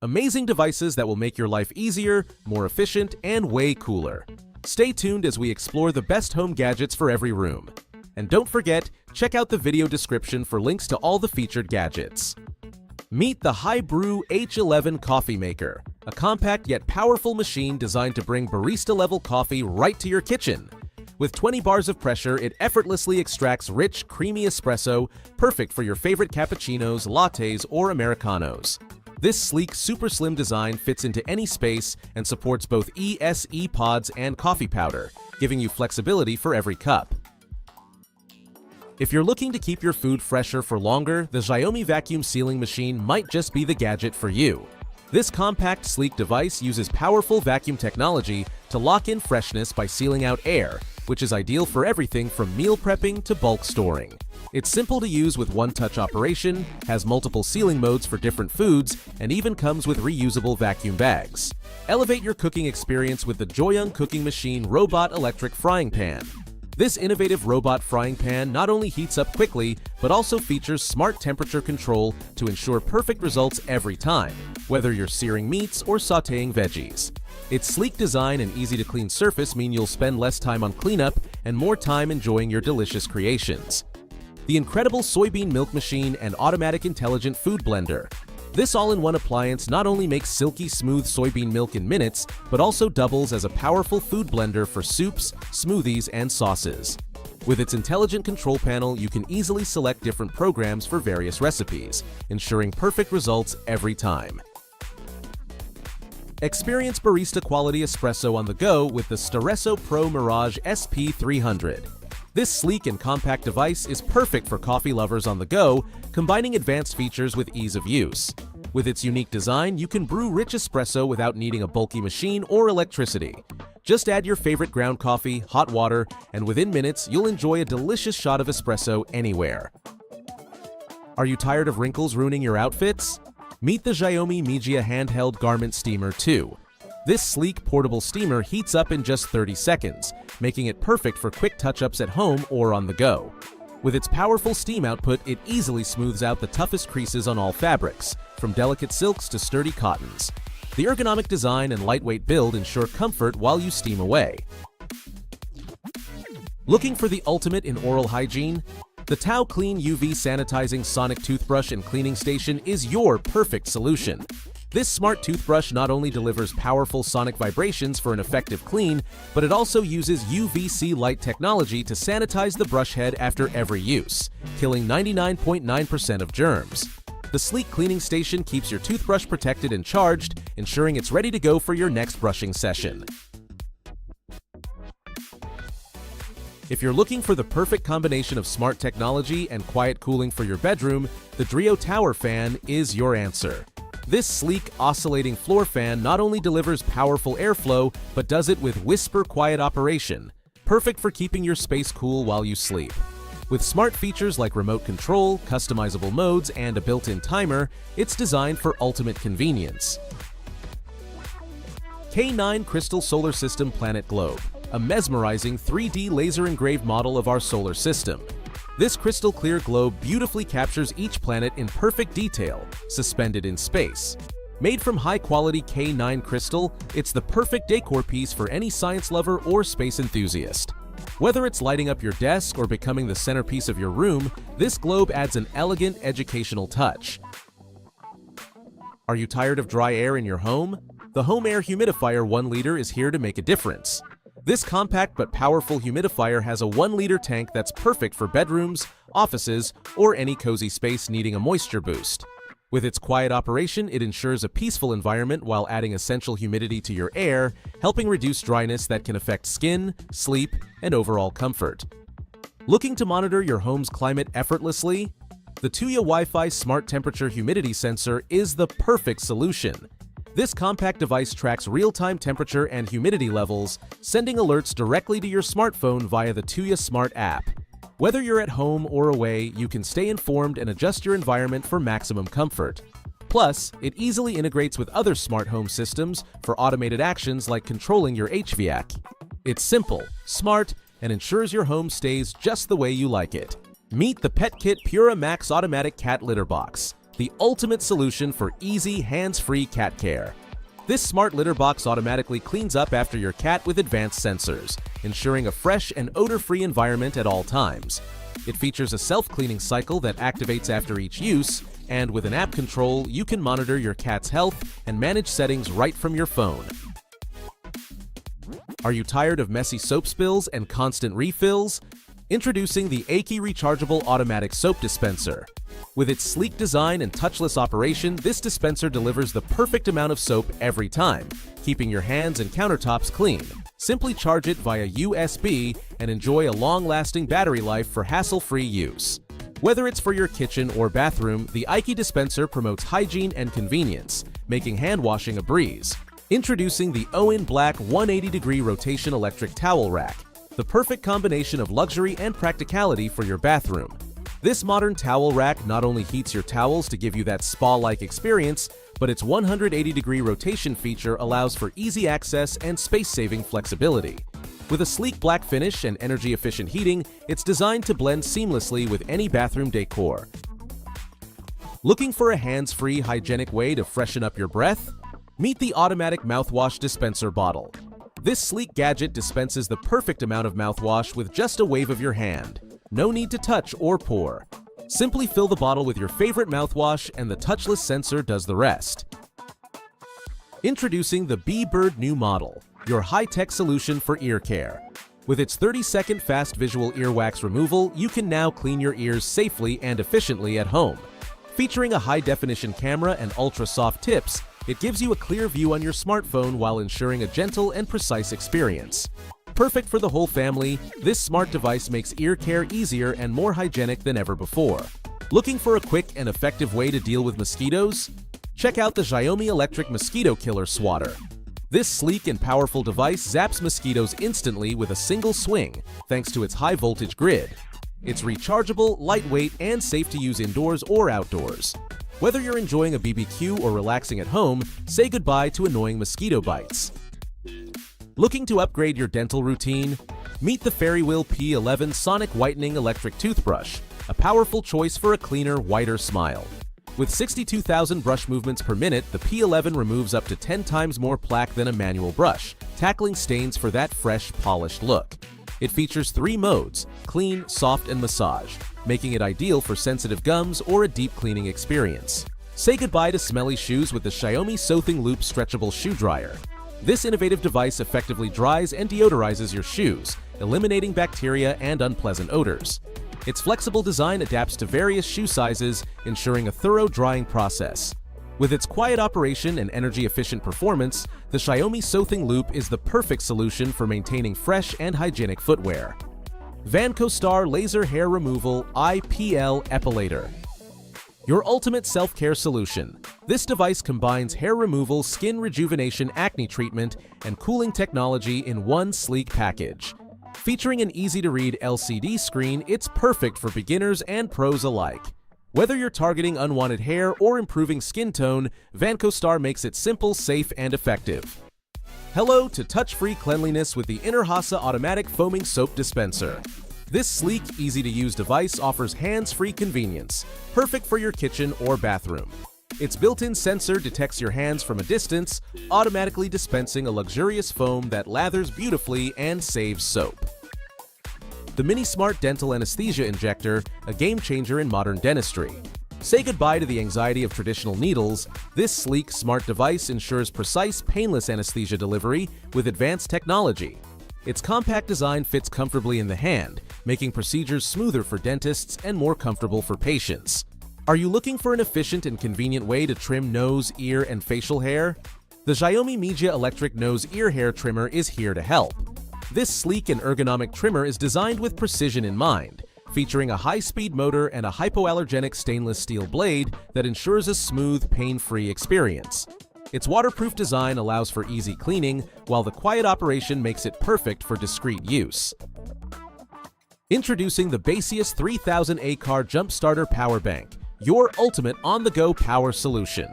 Amazing devices that will make your life easier, more efficient, and way cooler. Stay tuned as we explore the best home gadgets for every room. And don't forget, check out the video description for links to all the featured gadgets. Meet the Hybrew H11 Coffee Maker, a compact yet powerful machine designed to bring barista-level coffee right to your kitchen. With 20 bars of pressure, it effortlessly extracts rich, creamy espresso, perfect for your favorite cappuccinos, lattes, or Americanos. This sleek, super slim design fits into any space and supports both ESE pods and coffee powder, giving you flexibility for every cup. If you're looking to keep your food fresher for longer, the Xiaomi vacuum sealing machine might just be the gadget for you. This compact, sleek device uses powerful vacuum technology to lock in freshness by sealing out air, which is ideal for everything from meal prepping to bulk storing. It's simple to use with one-touch operation, has multiple sealing modes for different foods, and even comes with reusable vacuum bags. Elevate your cooking experience with the Joyoung Cooking Machine Robot Electric Frying Pan. This innovative robot frying pan not only heats up quickly, but also features smart temperature control to ensure perfect results every time, whether you're searing meats or sautéing veggies. Its sleek design and easy-to-clean surface mean you'll spend less time on cleanup and more time enjoying your delicious creations. The incredible soybean milk machine and automatic intelligent food blender. This all-in-one appliance not only makes silky smooth soybean milk in minutes, but also doubles as a powerful food blender for soups, smoothies, and sauces. With its intelligent control panel, you can easily select different programs for various recipes, ensuring perfect results every time. Experience barista-quality espresso on the go with the Staresso Pro Mirage SP300. This sleek and compact device is perfect for coffee lovers on the go, combining advanced features with ease of use. With its unique design, you can brew rich espresso without needing a bulky machine or electricity. Just add your favorite ground coffee, hot water, and within minutes, you'll enjoy a delicious shot of espresso anywhere. Are you tired of wrinkles ruining your outfits? Meet the Xiaomi Mijia Handheld Garment Steamer 2. This sleek, portable steamer heats up in just 30 seconds, making it perfect for quick touch-ups at home or on the go. With its powerful steam output, it easily smooths out the toughest creases on all fabrics, from delicate silks to sturdy cottons. The ergonomic design and lightweight build ensure comfort while you steam away. Looking for the ultimate in oral hygiene? The Tao Clean UV Sanitizing Sonic Toothbrush and Cleaning Station is your perfect solution. This smart toothbrush not only delivers powerful sonic vibrations for an effective clean, but it also uses UVC light technology to sanitize the brush head after every use, killing 99.9% of germs. The sleek cleaning station keeps your toothbrush protected and charged, ensuring it's ready to go for your next brushing session. If you're looking for the perfect combination of smart technology and quiet cooling for your bedroom, the Drio Tower Fan is your answer. This sleek, oscillating floor fan not only delivers powerful airflow, but does it with whisper-quiet operation, perfect for keeping your space cool while you sleep. With smart features like remote control, customizable modes, and a built-in timer, it's designed for ultimate convenience. K9 Crystal Solar System Planet Globe, a mesmerizing 3D laser-engraved model of our solar system. This crystal-clear globe beautifully captures each planet in perfect detail, suspended in space. Made from high-quality K9 crystal, it's the perfect decor piece for any science lover or space enthusiast. Whether it's lighting up your desk or becoming the centerpiece of your room, this globe adds an elegant, educational touch. Are you tired of dry air in your home? The Home Air Humidifier 1 liter is here to make a difference. This compact but powerful humidifier has a 1-liter tank that's perfect for bedrooms, offices, or any cozy space needing a moisture boost. With its quiet operation, it ensures a peaceful environment while adding essential humidity to your air, helping reduce dryness that can affect skin, sleep, and overall comfort. Looking to monitor your home's climate effortlessly? The Tuya Wi-Fi Smart Temperature Humidity Sensor is the perfect solution. This compact device tracks real-time temperature and humidity levels, sending alerts directly to your smartphone via the Tuya Smart app. Whether you're at home or away, you can stay informed and adjust your environment for maximum comfort. Plus, it easily integrates with other smart home systems for automated actions like controlling your HVAC. It's simple, smart, and ensures your home stays just the way you like it. Meet the PetKit Pura Max Automatic Cat Litter Box. the ultimate solution for easy, hands-free cat care. This smart litter box automatically cleans up after your cat with advanced sensors, ensuring a fresh and odor-free environment at all times. It features a self-cleaning cycle that activates after each use, and with an app control, you can monitor your cat's health and manage settings right from your phone. Are you tired of messy soap spills and constant refills? Introducing the Aki Rechargeable Automatic Soap Dispenser. With its sleek design and touchless operation, this dispenser delivers the perfect amount of soap every time, keeping your hands and countertops clean. Simply charge it via USB and enjoy a long-lasting battery life for hassle-free use. Whether it's for your kitchen or bathroom, the Aki dispenser promotes hygiene and convenience, making hand washing a breeze. Introducing the Owen Black 180-degree rotation electric towel rack, the perfect combination of luxury and practicality for your bathroom. This modern towel rack not only heats your towels to give you that spa-like experience, but its 180-degree rotation feature allows for easy access and space-saving flexibility. With a sleek black finish and energy-efficient heating, it's designed to blend seamlessly with any bathroom decor. Looking for a hands-free, hygienic way to freshen up your breath? Meet the automatic mouthwash dispenser bottle. This sleek gadget dispenses the perfect amount of mouthwash with just a wave of your hand. No need to touch or pour. Simply fill the bottle with your favorite mouthwash and the touchless sensor does the rest. Introducing the B-Bird New Model, your high-tech solution for ear care. With its 30-second fast visual earwax removal, you can now clean your ears safely and efficiently at home. Featuring a high-definition camera and ultra-soft tips, it gives you a clear view on your smartphone while ensuring a gentle and precise experience. Perfect for the whole family, this smart device makes ear care easier and more hygienic than ever before. Looking for a quick and effective way to deal with mosquitoes? Check out the Xiaomi Electric Mosquito Killer Swatter. This sleek and powerful device zaps mosquitoes instantly with a single swing, thanks to its high-voltage grid. It's rechargeable, lightweight, and safe to use indoors or outdoors. Whether you're enjoying a BBQ or relaxing at home, say goodbye to annoying mosquito bites. Looking to upgrade your dental routine? Meet the FairyWheel P11 Sonic Whitening Electric Toothbrush, a powerful choice for a cleaner, whiter smile. With 62,000 brush movements per minute, the P11 removes up to 10 times more plaque than a manual brush, tackling stains for that fresh, polished look. It features 3 modes: clean, soft, and massage, making it ideal for sensitive gums or a deep cleaning experience. Say goodbye to smelly shoes with the Xiaomi Sothing Loop Stretchable Shoe Dryer. This innovative device effectively dries and deodorizes your shoes, eliminating bacteria and unpleasant odors. Its flexible design adapts to various shoe sizes, ensuring a thorough drying process. With its quiet operation and energy-efficient performance, the Xiaomi Sothing Loop is the perfect solution for maintaining fresh and hygienic footwear. VancoStar Laser Hair Removal IPL Epilator. Your ultimate self-care solution. This device combines hair removal, skin rejuvenation, acne treatment, and cooling technology in one sleek package. Featuring an easy-to-read LCD screen, it's perfect for beginners and pros alike. Whether you're targeting unwanted hair or improving skin tone, VancoStar makes it simple, safe, and effective. Hello to touch-free cleanliness with the Innerhasa Automatic Foaming Soap Dispenser. This sleek, easy-to-use device offers hands-free convenience, perfect for your kitchen or bathroom. Its built-in sensor detects your hands from a distance, automatically dispensing a luxurious foam that lathers beautifully and saves soap. The Mini Smart Dental Anesthesia Injector, a game-changer in modern dentistry. Say goodbye to the anxiety of traditional needles. This sleek, smart device ensures precise, painless anesthesia delivery with advanced technology. Its compact design fits comfortably in the hand, making procedures smoother for dentists and more comfortable for patients. Are you looking for an efficient and convenient way to trim nose, ear, and facial hair? The Xiaomi Mijia Electric Nose Ear Hair Trimmer is here to help. This sleek and ergonomic trimmer is designed with precision in mind, featuring a high-speed motor and a hypoallergenic stainless steel blade that ensures a smooth, pain-free experience. Its waterproof design allows for easy cleaning, while the quiet operation makes it perfect for discreet use. Introducing the Baseus 3000 ACAR Jump Starter Power Bank, your ultimate on-the-go power solution.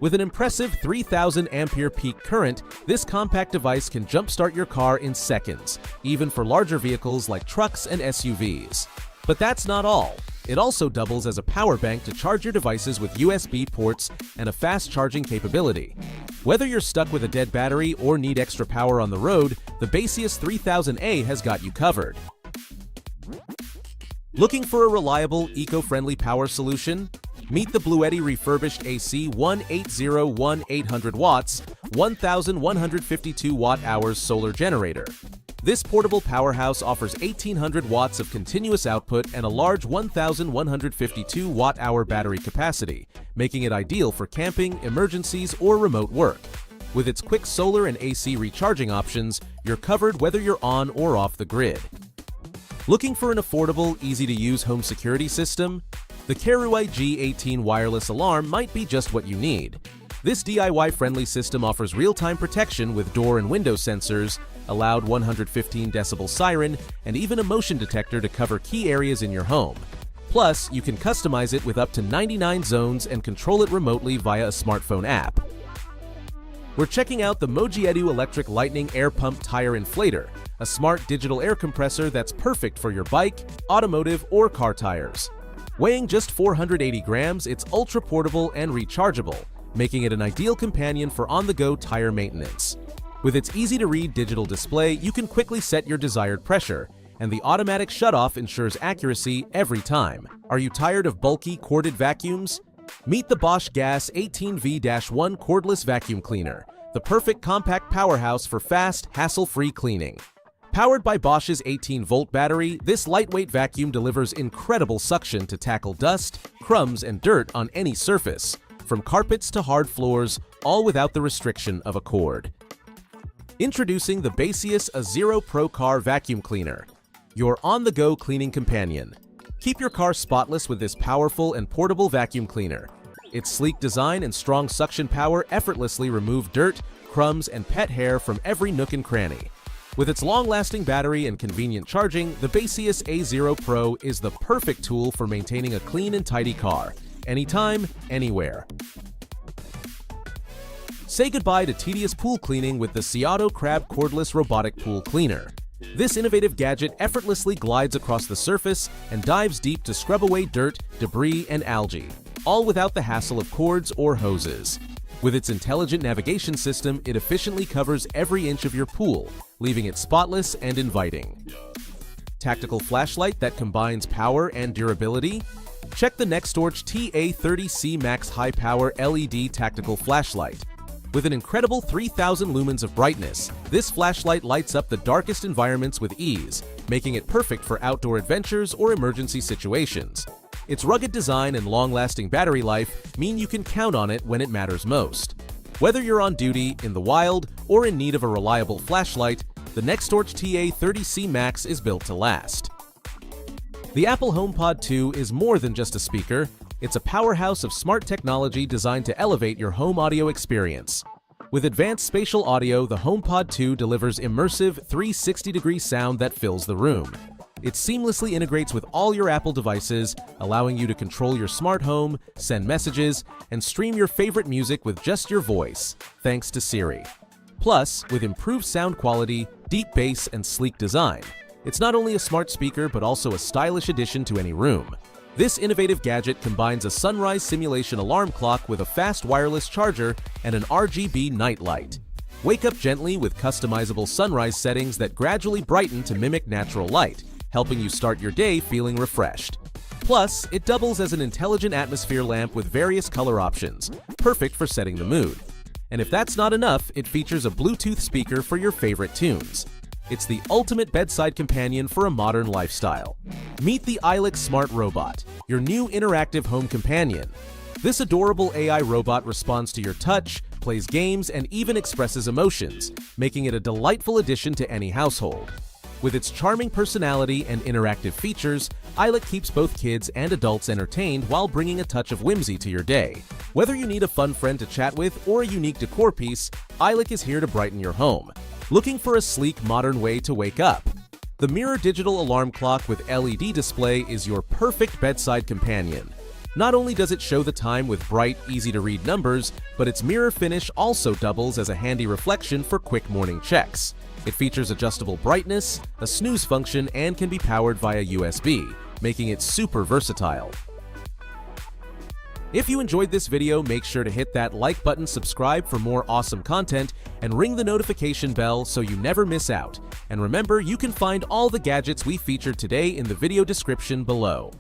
With an impressive 3000 ampere peak current, this compact device can jumpstart your car in seconds, even for larger vehicles like trucks and SUVs. But that's not all. It also doubles as a power bank to charge your devices with USB ports and a fast charging capability. Whether you're stuck with a dead battery or need extra power on the road, the Baseus 3000A has got you covered. Looking for a reliable, eco-friendly power solution? Meet the Bluetti refurbished AC 1801800 watts, 1152 watt-hours solar generator. This portable powerhouse offers 1800 watts of continuous output and a large 1152 watt-hour battery capacity, making it ideal for camping, emergencies, or remote work. With its quick solar and AC recharging options, you're covered whether you're on or off the grid. Looking for an affordable, easy-to-use home security system? The Karui G18 wireless alarm might be just what you need. This DIY-friendly system offers real-time protection with door and window sensors, a loud 115 decibel siren, and even a motion detector to cover key areas in your home. Plus, you can customize it with up to 99 zones and control it remotely via a smartphone app. We're checking out the Mojiedu Electric Lightning Air Pump Tire Inflator, a smart digital air compressor that's perfect for your bike, automotive, or car tires. Weighing just 480 grams, it's ultra-portable and rechargeable, making it an ideal companion for on-the-go tire maintenance. With its easy-to-read digital display, you can quickly set your desired pressure, and the automatic shutoff ensures accuracy every time. Are you tired of bulky, corded vacuums? Meet the Bosch Gas 18V-1 cordless vacuum cleaner, the perfect compact powerhouse for fast, hassle-free cleaning. Powered by Bosch's 18-volt battery, this lightweight vacuum delivers incredible suction to tackle dust, crumbs, and dirt on any surface, from carpets to hard floors, all without the restriction of a cord. Introducing the Baseus Azero Pro Car Vacuum Cleaner, your on-the-go cleaning companion. Keep your car spotless with this powerful and portable vacuum cleaner. Its sleek design and strong suction power effortlessly remove dirt, crumbs, and pet hair from every nook and cranny. With its long-lasting battery and convenient charging, the Baseus A0 Pro is the perfect tool for maintaining a clean and tidy car, anytime, anywhere. Say goodbye to tedious pool cleaning with the Ciato Crab Cordless Robotic Pool Cleaner. This innovative gadget effortlessly glides across the surface and dives deep to scrub away dirt, debris, and algae, all without the hassle of cords or hoses. With its intelligent navigation system, it efficiently covers every inch of your pool, leaving it spotless and inviting. Tactical flashlight that combines power and durability? Check the Nextorch TA30C Max High Power LED Tactical Flashlight. With an incredible 3,000 lumens of brightness, this flashlight lights up the darkest environments with ease, making it perfect for outdoor adventures or emergency situations. Its rugged design and long-lasting battery life mean you can count on it when it matters most. Whether you're on duty, in the wild, or in need of a reliable flashlight, the Nextorch TA30C Max is built to last. The Apple HomePod 2 is more than just a speaker. It's a powerhouse of smart technology designed to elevate your home audio experience. With advanced spatial audio, the HomePod 2 delivers immersive 360-degree sound that fills the room. It seamlessly integrates with all your Apple devices, allowing you to control your smart home, send messages, and stream your favorite music with just your voice, thanks to Siri. Plus, with improved sound quality, deep bass, and sleek design, it's not only a smart speaker but also a stylish addition to any room. This innovative gadget combines a sunrise simulation alarm clock with a fast wireless charger and an RGB night light. Wake up gently with customizable sunrise settings that gradually brighten to mimic natural light, helping you start your day feeling refreshed. Plus, it doubles as an intelligent atmosphere lamp with various color options, perfect for setting the mood. And if that's not enough, it features a Bluetooth speaker for your favorite tunes. It's the ultimate bedside companion for a modern lifestyle. Meet the iLix Smart Robot, your new interactive home companion. This adorable AI robot responds to your touch, plays games, and even expresses emotions, making it a delightful addition to any household. With its charming personality and interactive features, iLix keeps both kids and adults entertained while bringing a touch of whimsy to your day. Whether you need a fun friend to chat with or a unique decor piece, iLix is here to brighten your home. Looking for a sleek, modern way to wake up? The Mirror Digital Alarm Clock with LED display is your perfect bedside companion. Not only does it show the time with bright, easy-to-read numbers, but its mirror finish also doubles as a handy reflection for quick morning checks. It features adjustable brightness, a snooze function, and can be powered via USB, making it super versatile. If you enjoyed this video, make sure to hit that like button, subscribe for more awesome content, and ring the notification bell so you never miss out. And remember, you can find all the gadgets we featured today in the video description below.